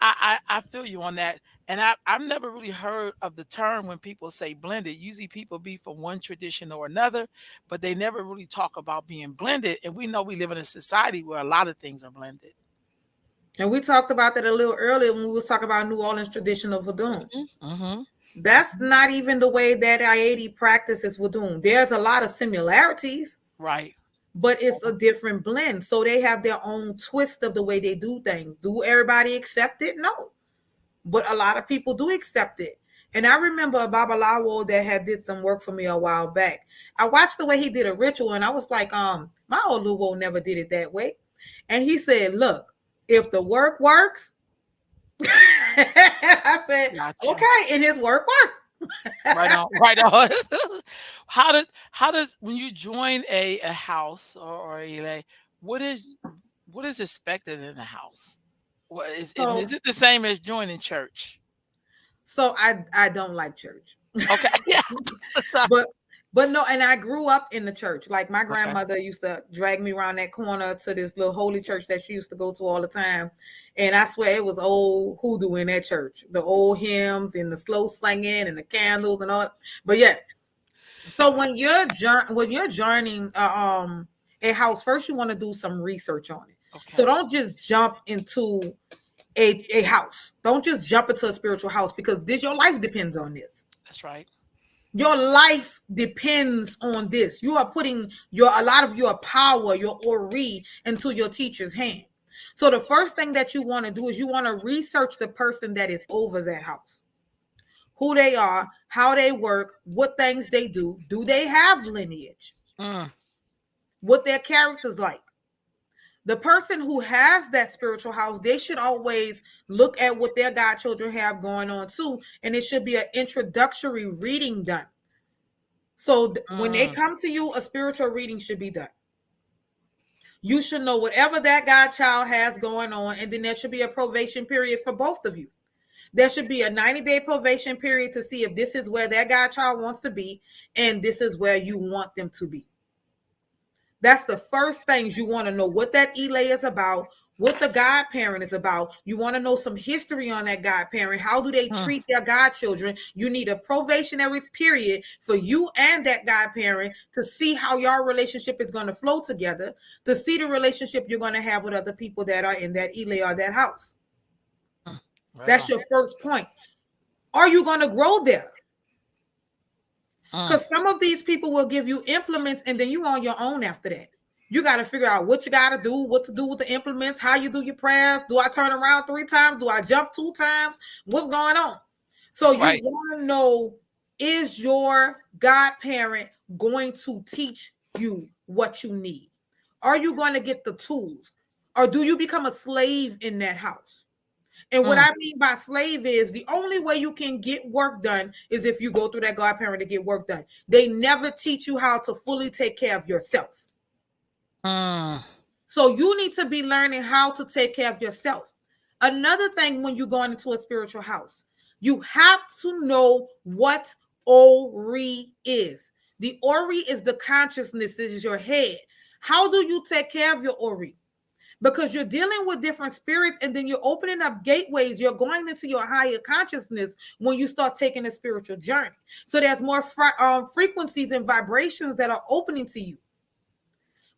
I feel you on that. And I've never really heard of the term when people say blended. Usually people be from one tradition or another, but they never really talk about being blended. And we know we live in a society where a lot of things are blended. And we talked about that a little earlier when we was talking about New Orleans traditional voodoo. Mm-hmm. That's not even the way that Haiti practices voodoo. There's a lot of similarities, Right. but it's a different blend. So they have their own twist of the way they do things. Do everybody accept it? No. But a lot of people do accept it. And I remember a Babalawo that had did some work for me a while back. I watched the way he did a ritual and I was like, my old Luwo never did it that way. And he said, look, if the work works, I said, Gotcha. okay, and his work worked. Right on, right on. How does when you join a house or what is what is expected in the house? What is and So is it the same as joining church? so I don't like church. Okay. Yeah. So- but but no, and I grew up in the church. Like my okay. grandmother used to drag me around that corner to this little holy church that she used to go to all the time. And I swear it was old hoodoo in that church. The old hymns and the slow singing and the candles and all. But yeah. So when you're joining a house, first you want to do some research on it. So Okay. don't just jump into a house. Don't just jump into a spiritual house, because your life depends on this. That's right. Your life depends on this. You are putting a lot of your power, your ori, into your teacher's hand. So the first thing that you want to do is you want to research the person that is over that house. Who they are, how they work, what things they do. Do they have lineage? Mm, What their character's like? The person who has that spiritual house, they should always look at what their godchildren have going on too. And it should be an introductory reading done. So when they mm. come to you, a spiritual reading should be done. You should know whatever that godchild has going on. And then there should be a probation period for both of you. There should be a 90-day probation period to see if this is where that godchild wants to be and this is where you want them to be. That's the first things you want to know, what that Elay is about, what the godparent is about. You want to know some history on that godparent. How do they Mm, treat their godchildren? You need a probationary period for you and that godparent to see how your relationship is going to flow together, to see the relationship you're going to have with other people that are in that Elay or that house. mm. Right That's on. your first point. Are you going to grow there? Mm, Because some of these people will give you implements and then you on your own after that. You got to figure out what you got to do, what to do with the implements, how you do your prayers. Do I turn around 3 times? Do I jump 2 times? What's going on? So you right. want to know, is your godparent going to teach you what you need? Are you going to get the tools? Or do you become a slave in that house? And what Mm, I mean by slave is the only way you can get work done is if you go through that godparent to get work done. They never teach you how to fully take care of yourself. mm, So you need to be learning how to take care of yourself. Another thing when you're going into a spiritual house, you have to know what Ori is. The Ori is the consciousness, this is your head. How do you take care of your Ori? Because you're dealing with different spirits and then you're opening up gateways. You're going into your higher consciousness when you start taking a spiritual journey. So there's more frequencies and vibrations that are opening to you,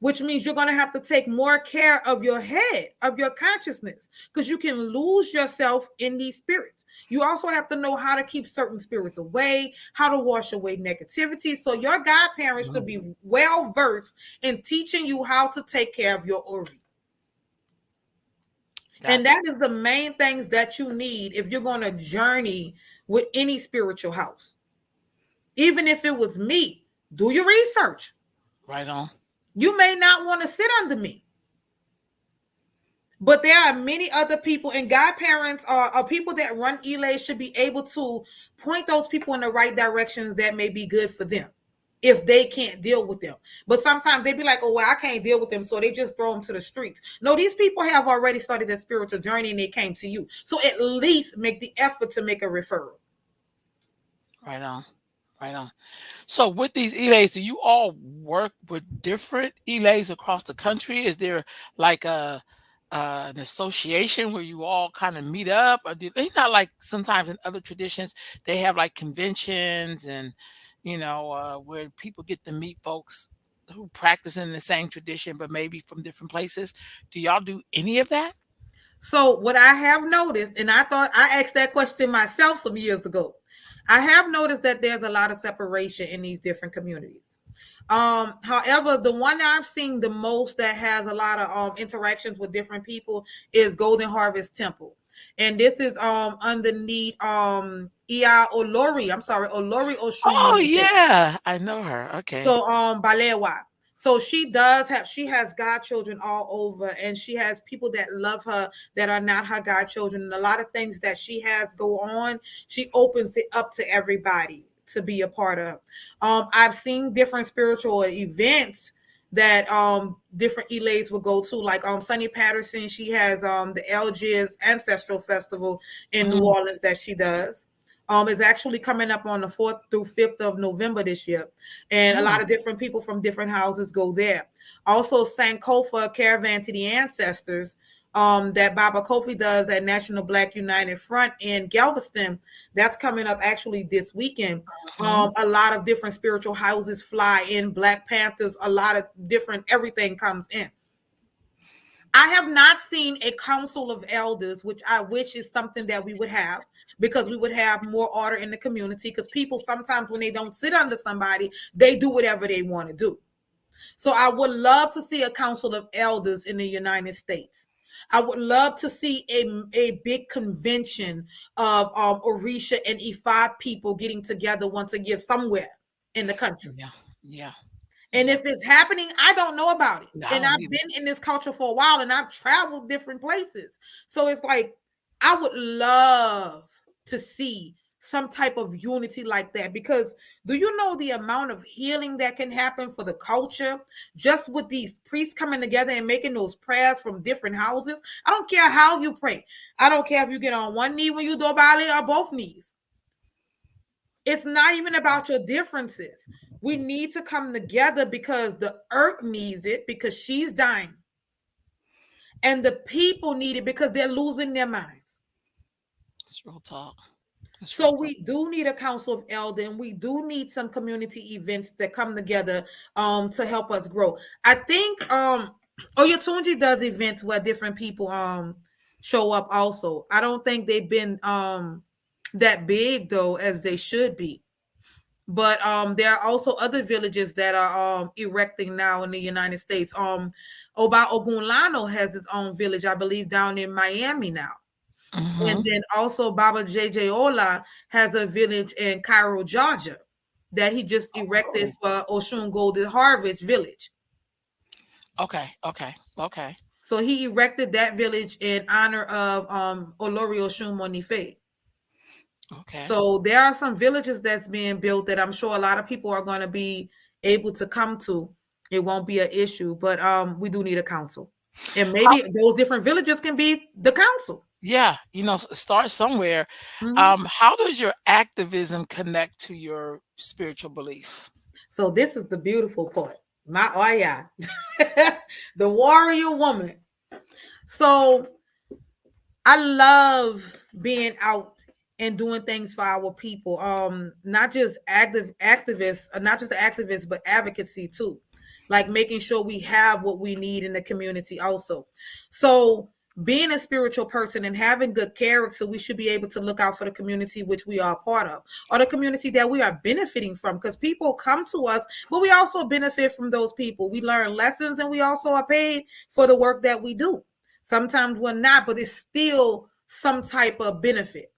which means you're going to have to take more care of your head, of your consciousness, because you can lose yourself in these spirits. You also have to know how to keep certain spirits away, how to wash away negativity. So your godparents should mm. be well versed in teaching you how to take care of your Ori. And Gotcha. that is the main things that you need if you're going to journey with any spiritual house. Even if it was me, do your research. Right on. You may not want to sit under me, but there are many other people, and godparents are people that run Elay should be able to point those people in the right directions that may be good for them if they can't deal with them. But sometimes they be like, oh, well, I can't deal with them, so they just throw them to the streets. No, these people have already started their spiritual journey and they came to you. So at least make the effort to make a referral. Right on. Right on. So with these elays, do you all work with different elays across the country? Is there like an association where you all kind of meet up, or do they not like sometimes in other traditions they have like conventions and where people get to meet folks who practice in the same tradition but maybe from different places? Do y'all do any of that? So what I have noticed, and I thought I asked that question myself some years ago, I have noticed that there's a lot of separation in these different communities. However, the one that I've seen the most that has a lot of interactions with different people is Golden Harvest Temple. And this is underneath Iyalode. I'm sorry, Olori Oshun Oh Limited. yeah, I know her. Okay. So Balewa. So she has godchildren all over, and she has people that love her that are not her godchildren. And a lot of things that she has go on, she opens it up to everybody to be a part of. I've seen different spiritual events that different elays will go to, like Sunny Patterson. She has the Algiers Ancestral Festival in New Mm, Orleans that she does. It's actually coming up on the 4th through 5th of November this year. And a mm, lot of different people from different houses go there. Also, Sankofa Caravan to the Ancestors, that Baba Kofi does at National Black United Front in Galveston. That's coming up actually this weekend. mhm. A lot of different spiritual houses fly in, Black Panthers, a lot of different, everything comes in. I have not seen a council of elders, which I wish is something that we would have, because we would have more order in the community. Because people sometimes, when they don't sit under somebody, they do whatever they want to do. So I would love to see a council of elders in the United States. I would love to see a big convention of Orisha and Ifa people getting together once a year somewhere in the country. Yeah, yeah, And yeah. if it's happening, I don't know about it. No, I And don't I've either. been in this culture for a while and I've traveled different places. So it's like, I would love to see some type of unity like that, because do you know the amount of healing that can happen for the culture just with these priests coming together and making those prayers from different houses? I don't care how you pray. I don't care if you get on one knee when you do Bali or both knees. It's not even about your differences. We need to come together because the earth needs it because she's dying. And the people need it because they're losing their minds. It's real talk. It's real So talk. we do need a council of elder, and we do need some community events that come together to help us grow. I think Oyatunji does events where different people show up also. I don't think they've been that big though as they should be. But there are also other villages that are erecting now in the United States. Oba Ogunlano has his own village, I believe, down in Miami now. And Hmm. then also Baba JJ Ola has a village in Cairo, Georgia, that he just erected Oh, for Oshun Golden Harvest Village. okay, okay, okay, So he erected that village in honor of Olori Oshun Monife. okay. So there are some villages that's being built that I'm sure a lot of people are going to be able to come to. It won't be an issue, but we do need a council. And How, maybe those different villages can be the council. yeah, start somewhere. Mhm. How does your activism connect to your spiritual belief? So this is the beautiful part. My oh yeah. The warrior woman. So I love being out and doing things for our people. Not just activists, not just the activists, but advocacy too. Like making sure we have what we need in the community also. So being a spiritual person and having good character, we should be able to look out for the community which we are a part of, or the community that we are benefiting from. Because people come to us, but we also benefit from those people. We learn lessons and we also are paid for the work that we do. Sometimes we're not, but it's still some type of benefit.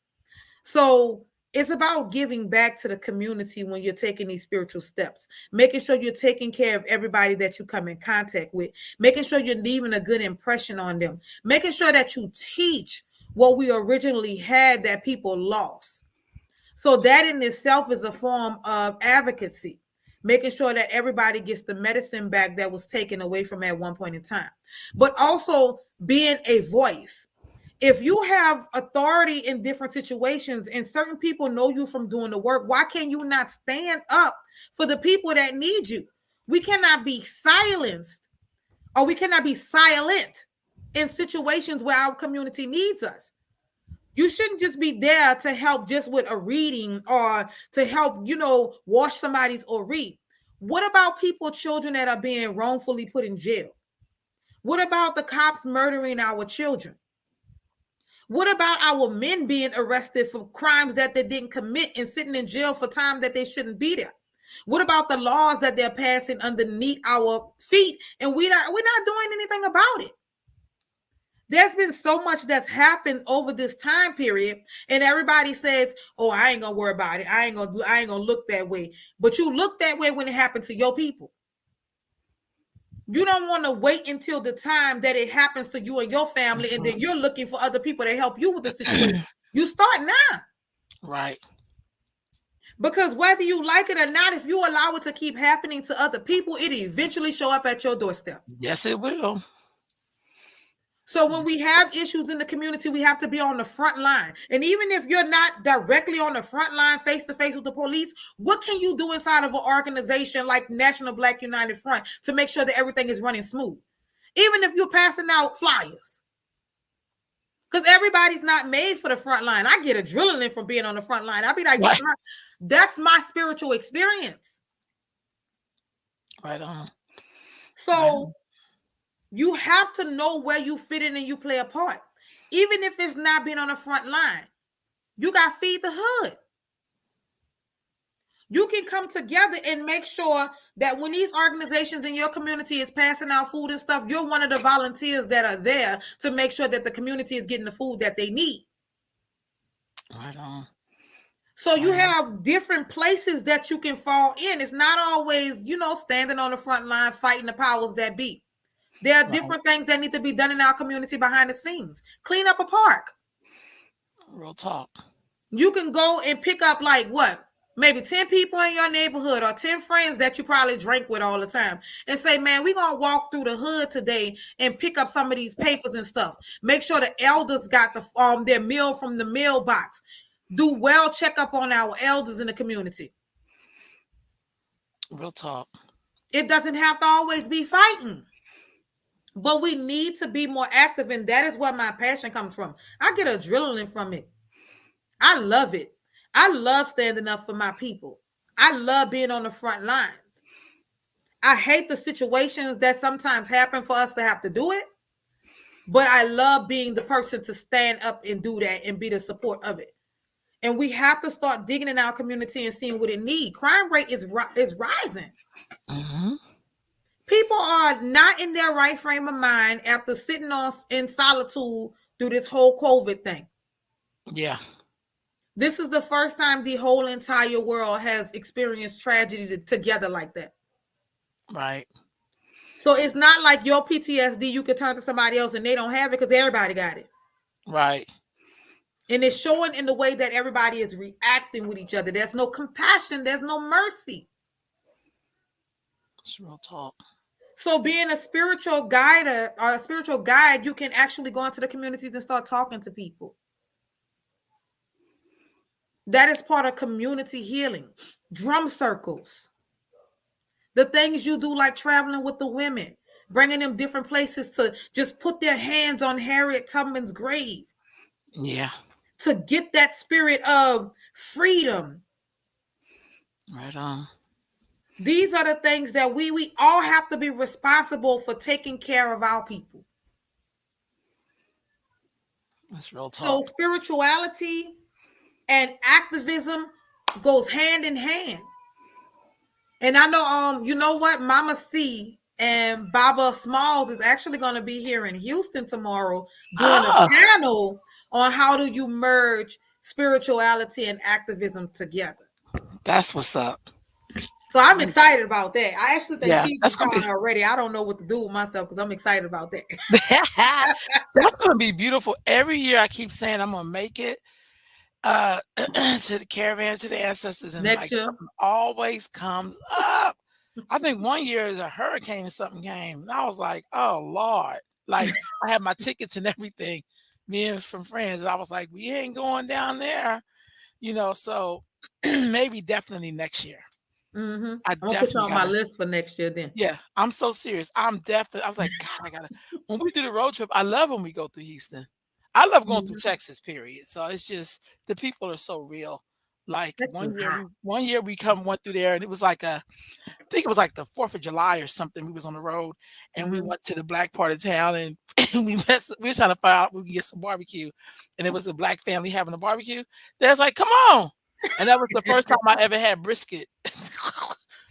So it's about giving back to the community when you're taking these spiritual steps, making sure you're taking care of everybody that you come in contact with, making sure you're leaving a good impression on them, making sure that you teach what we originally had that people lost. So that in itself is a form of advocacy, making sure that everybody gets the medicine back that was taken away from at one point in time, but also being a voice. If you have authority in different situations and certain people know you from doing the work, why can you not stand up for the people that need you? We cannot be silenced or we cannot be silent in situations where our community needs us. You shouldn't just be there to help just with a reading or to help, wash somebody's or read. What about people, children that are being wrongfully put in jail? What about the cops murdering our children? What about our men being arrested for crimes that they didn't commit and sitting in jail for time that they shouldn't be there? What about the laws that they're passing underneath our feet and we're not doing anything about it? There's been so much that's happened over this time period, and everybody says, "Oh, I ain't gonna worry about it. I ain't gonna look that way." But you look that way when it happened to your people. You don't want to wait until the time that it happens to you and your family, and then Mhm. you're looking for other people to help you with the situation. You start now. Right. Because whether you like it or not, if you allow it to keep happening to other people, it eventually show up at your doorstep. Yes, it will. So when we have issues in the community, we have to be on the front line. And even if you're not directly on the front line face to face with the police, what can you do inside of an organization like National Black United Front to make sure that everything is running smooth? Even if you're passing out flyers. Because everybody's not made for the front line. I get adrenaline from being on the front line. I'll be like, Right. that's my spiritual experience. Right on. Right So on. you have to know where you fit in and you play a part. Even if it's not being on the front line, you got to feed the hood. You can come together and make sure that when these organizations in your community is passing out food and stuff, you're one of the volunteers that are there to make sure that the community is getting the food that they need. Right on. So you Right on. have different places that you can fall in. It's not always, standing on the front line fighting the powers that be. There are Right. different things that need to be done in our community behind the scenes. Clean up a park. Real talk. You can go and pick up like what? Maybe 10 people in your neighborhood or 10 friends that you probably drink with all the time and say, man, we're going to walk through the hood today and pick up some of these papers and stuff. Make sure the elders got their meal from the mailbox. Do well check up on our elders in the community. Real talk. It doesn't have to always be fighting, but we need to be more active. And that is where my passion comes from. I get adrenaline from it. I love it. I love standing up for my people. I love being on the front lines. I hate the situations that sometimes happen for us to have to do it, but I love being the person to stand up and do that and be the support of it. And we have to start digging in our community and seeing what it needs. Crime rate is rising. Hmm. People are not in their right frame of mind after sitting on in solitude through this whole COVID thing. Yeah. This is the first time the whole entire world has experienced tragedy together like that. Right. So it's not like your PTSD, you could turn to somebody else and they don't have it because everybody got it. Right. And it's showing in the way that everybody is reacting with each other. There's no compassion, there's no mercy. It's real talk. So being a spiritual guide or a spiritual guide, you can actually go into the communities and start talking to people. That is part of community healing. Drum circles. The things you do, like traveling with the women, bringing them different places to just put their hands on Harriet Tubman's grave, Yeah. to get that spirit of freedom. Right on. These are the things that we all have to be responsible for, taking care of our people. That's real So talk. spirituality and activism goes hand in hand. And I know, you know what, Mama C and Baba Smalls is actually going to be here in Houston tomorrow doing a Ah, panel on how do you merge spirituality and activism together. that's what's up. So I'm excited about that. I actually think Yeah, she's that's in gonna town be already. I don't know what to do with myself because I'm excited about that. that's gonna be beautiful. Every year I keep saying I'm gonna make it to the caravan, to the ancestors, and Next like year. something always comes up. I think one year is a hurricane or something came, and I was like, "Oh Lord!" Like I had my tickets and everything. Me and some friends, I was like, "We ain't going down there," you know. So maybe definitely next year. Mm-hmm. I I'm gonna put you definitely on my gotta. list for next year then. Yeah, I'm so serious. I'm definitely. I was like, God, I gotta. When we do the road trip, I love when we go through Houston. I love going through Mhm. Texas. Period. So it's just the people are so real. Like Texas is hot. one year we come went through there, and it was like I think it was like the 4th of July or something. We was on the road, and we Mm-hmm. went to the black part of town, and, and we were trying to find out we could get some barbecue, and it was a black family having a barbecue. They was like, "Come on!" And that was the first time I ever had brisket.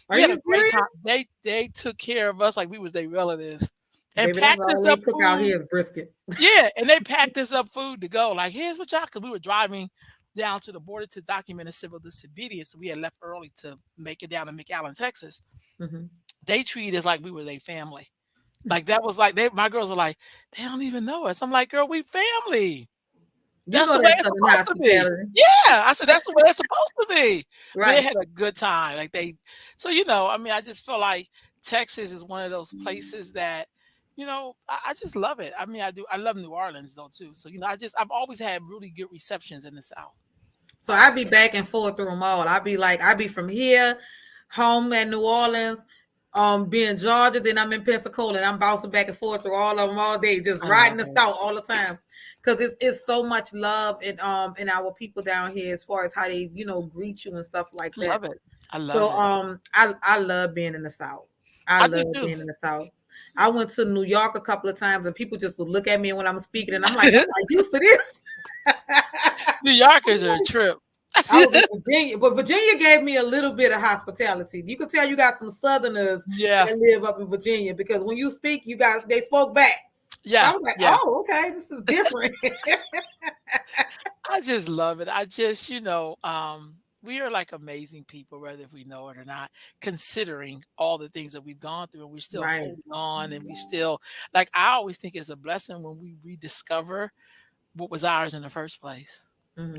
Are We had you a great serious? time. They took care of us like we was their relatives and Baby, that's packed all us they up cook out food. here is brisket. Yeah, and they packed us up food to go. Like, here's what y'all, because we were driving down to the border to document a civil disobedience. So we had left early to make it down to McAllen, Texas. Mm-hmm. They treated us like we were their family. Like that was like my girls were like, they don't even know us. I'm like, girl, we family. You That's know the way that it's Southern supposed to be. hospitality. Yeah, I said, "That's the way it's supposed to be." But they Right. had a good time, like, so, I mean, I just feel like Texas is one of those places that, I just love it. I mean, I do. I love New Orleans, though, too. So, I've always had really good receptions in the South. So I be back and forth through them all. I be from here, home in New Orleans, be in Georgia, then I'm in Pensacola, and I'm bouncing back and forth through all of them all day, just I riding love the it. South all the time. Because it's so much love in our people down here as far as how they, greet you and stuff like I that. love it. I love So it. I love being in the South. I I do love too. being in the South. I went to New York a couple of times and people just would look at me when I'm speaking and I'm like, I'm not used to this. New Yorkers are a trip. I was in Virginia, but Virginia gave me a little bit of hospitality. You can tell you got some Southerners Yeah. that live up in Virginia because when you speak, they spoke back. So I Yeah. was like, Yeah. oh, okay, this is different. I just love it. I just, we are like amazing people, whether if we know it or not, considering all the things that we've gone through and we're still Right. holding on and we still like I always think it's a blessing when we rediscover what was ours in the first place. Hmm.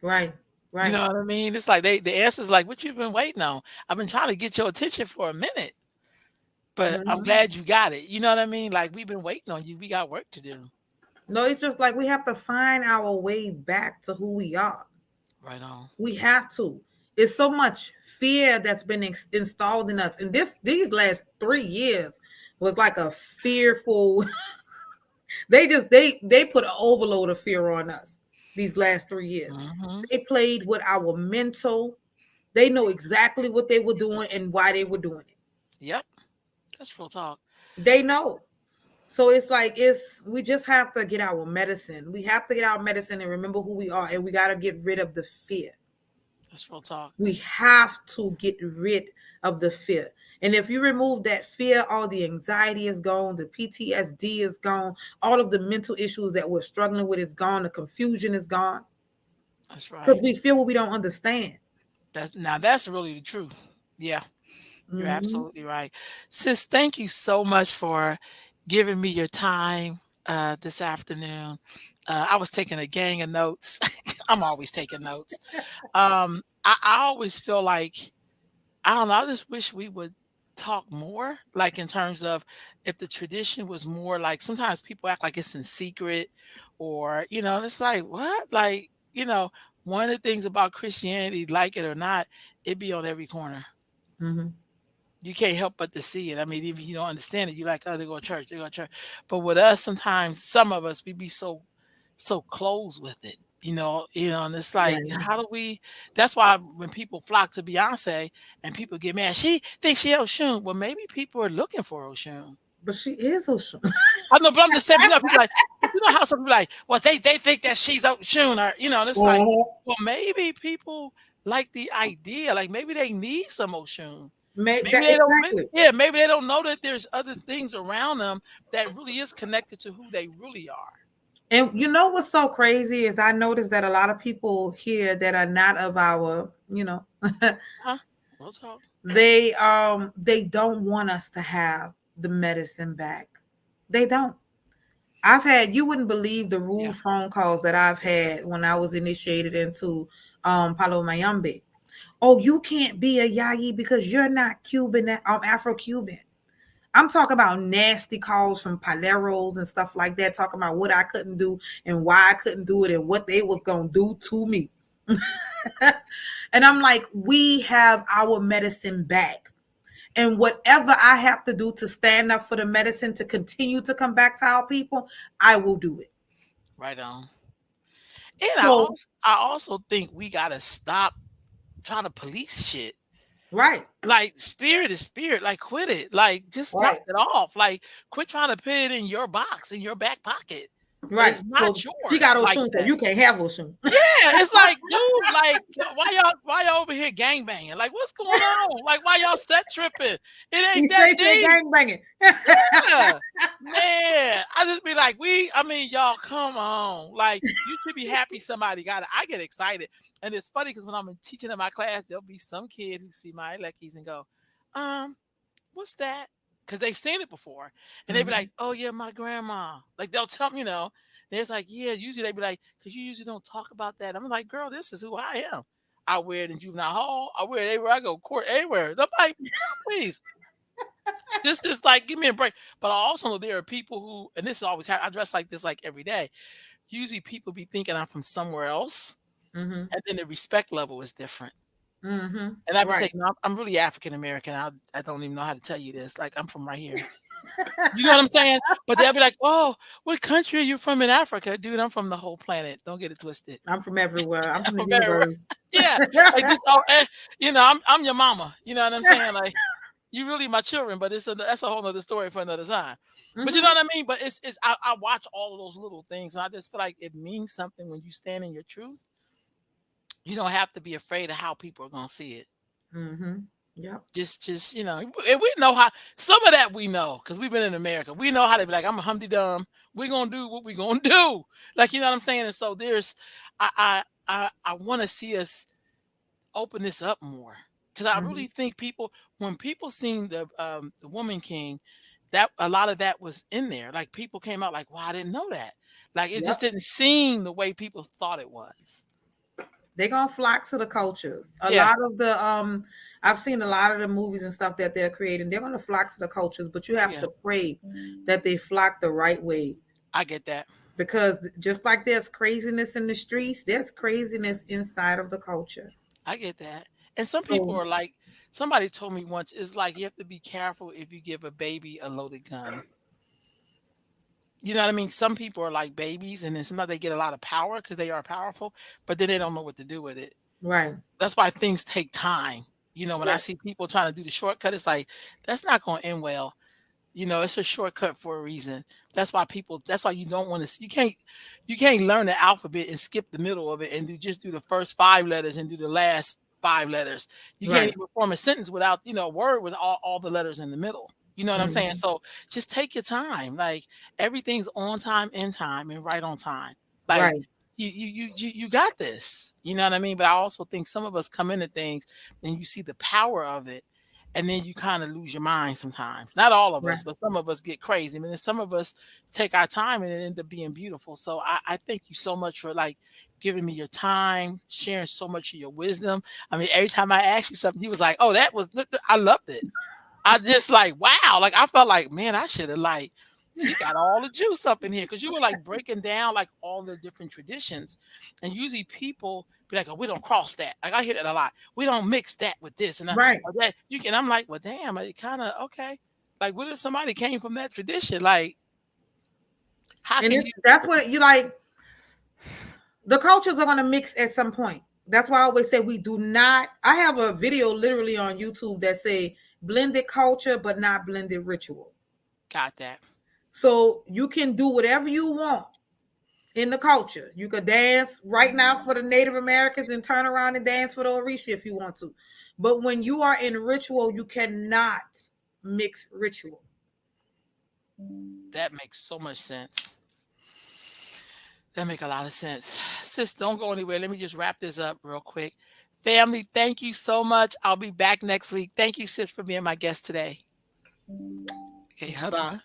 Right. You Right. know what I mean? It's like the answer's like, what you've been waiting on. I've been trying to get your attention for a minute, but I'm Mhm. glad you got it. You know what I mean? Like we've been waiting on you. We got work to do. No, it's just like we have to find our way back to who we are. Right on. We have to. It's so much fear that's been installed in us, and these last 3 years was like a fearful. They put an overload of fear on us these last 3 years. Hmm. They played with our mental. They know exactly what they were doing and why they were doing it. Yep, that's real talk. They know. So it's like it's we just have to get our medicine. We have to get our medicine and remember who we are, and we got to get rid of the fear. That's real talk. We have to get rid of the fear. And if you remove that fear, all the anxiety is gone, the PTSD is gone, all of the mental issues that we're struggling with is gone, the confusion is gone That's because right. we feel what we don't understand. That's really the truth. Yeah, you're Hmm. absolutely right. Sis, thank you so much for giving me your time this afternoon. I was taking a gang of notes. I'm always taking notes. I always feel like I don't know. I just wish we would talk more, like in terms of if the tradition was more like sometimes people act like it's in secret, or and it's like what, like one of the things about Christianity, like it or not, it be on every corner. Hmm. You can't help but to see it. I mean, even if you don't understand it, you're like, oh, they go to church, they go to church. But with us, sometimes some of us we be so close with it, and it's like, Right. how do we? That's why when people flock to Beyonce and people get mad, she thinks she Oshun. Well, maybe people are looking for Oshun. But she is Oshun. I know, but I'm just saying, people like, but how some people like, well, they think that she's Oshun, or and it's like, well, maybe people like the idea, like maybe they need some Oshun. Make Maybe that they don't, exactly. yeah, maybe they don't know that there's other things around them that really is connected to who they really are. And you know what's so crazy is I noticed that a lot of people here that are not of our, Huh? We'll talk. they don't want us to have the medicine back. They don't. I've had you wouldn't believe the Yeah. rude phone calls that I've had when I was initiated into Palo Mayombe. Oh, you can't be a Yayi because you're not Cuban, Afro Cuban. I'm talking about nasty calls from paleros and stuff like that, talking about what I couldn't do and why I couldn't do it and what they was gonna do to me. And I'm like, we have our medicine back. And whatever I have to do to stand up for the medicine to continue to come back to our people, I will do it. Right on. And So, I also think we gotta stop trying to police shit. right, Like spirit is spirit. Like quit it. Like just knock right, it off. Like quit trying to put it in your box in your back pocket. right. It's not So she yours got like Oshun, so that. you can't have Oshun. Yeah, it's like, dude, like, why y'all over here gang banging? Like, what's going on? Like, why y'all set tripping? It He ain't that straight said deep. gang banging. Yeah, man. I just be like, I mean, y'all, come on. Like, you should be happy somebody got it. I get excited, and it's funny because when I'm teaching in my class, there'll be some kid who see my eleckies and go, um, what's that? Because they've seen it before. And they be Mhm. like, oh, yeah, my grandma. Like, they'll tell me, and it's like, yeah, usually they be like, because you usually don't talk about that. I'm like, girl, this is who I am. I wear it in juvenile hall. I wear it everywhere I go, court, everywhere. I'm like, please, this is like, give me a break. But I also know there are people who, and this is always, I dress like this like every day. Usually people be thinking I'm from somewhere else. Mhm. And then the respect level is different. Mhm. And I'd be Right. saying, no, I'm really African American. I don't even know how to tell you this. Like, I'm from right here. You know what I'm saying? But they'll be like, "Oh, what country are you from in Africa?" Dude, I'm from the whole planet. Don't get it twisted. I'm from everywhere. I'm I'm from the from everywhere. universe. Yeah, like this. Oh, I'm your mama. You know what I'm saying? Like you really my children, but that's a whole nother story for another time. But you know Mhm. what I mean? But I watch all of those little things, and I just feel like it means something when you stand in your truth. You don't have to be afraid of how people are gonna see it. Mhm. Yep. Just and we know how some of that we know because we've been in America. We know how to be like, I'm a Humpty Dum. We're gonna do what we're gonna do. Like you know what I'm saying. And so I want to see us open this up more because I really Mhm. think when people seen the Woman King, that a lot of that was in there. Like people came out like, wow, I didn't know that. Like it just Yep. didn't seem the way people thought it was. They're gonna flock to the cultures. A Yeah, lot of the I've seen a lot of the movies and stuff that they're creating. They're gonna flock to the cultures, but you oh have yeah, to pray that they flock the right way. I get that. Because just like there's craziness in the streets, there's craziness inside of the culture. I get that. And some people So are like, somebody told me once, it's like you have to be careful if you give a baby a loaded gun. You know what I mean? Some people are like babies, and then sometimes they get a lot of power because they are powerful, but then they don't know what to do with it. right, That's why things take time. When I right, see people trying to do the shortcut, it's like, that's not going to end well. It's a shortcut for a reason. That's why you don't want to, you can't learn the alphabet and skip the middle of it and just do the first 5 letters and do the last 5 letters. You can't right. even form a sentence without, a word with all the letters in the middle. You know what I'm saying? Mhm. So just take your time. Like, everything's on time, in time, and right on time. Like, Right, you got this. You know what I mean? But I also think some of us come into things and you see the power of it, and then you kind of lose your mind sometimes. Not all of right, us, but some of us get crazy. I mean, then some of us take our time and it end up being beautiful. So I thank you so much for, like, giving me your time, sharing so much of your wisdom. I mean, every time I asked you something, you was like, "Oh, that was I loved it." I just like, wow, like, I felt like, man, I should have, like, she got all the juice up in here because you were like breaking down like all the different traditions, and usually people be like, "Oh, we don't cross that." Like, I hear that a lot. We don't mix that with this and right. or that. You can. I'm like, well, damn, it kind of okay. Like, what if somebody came from that tradition? Like, how And can it's you? that's what you like. The cultures are going to mix at some point. That's why I always say we do not. I have a video literally on YouTube that say blended culture, but not blended ritual. Got that? So you can do whatever you want in the culture. You could dance right now for the Native Americans and turn around and dance for the Orisha if you want to. But when you are in ritual, you cannot mix ritual. That makes so much sense. That make a lot of sense. Sis, don't go anywhere. Let me just wrap this up real quick. Family, thank you so much. I'll be back next week. Thank you, sis, for being my guest today. Okay, hold on.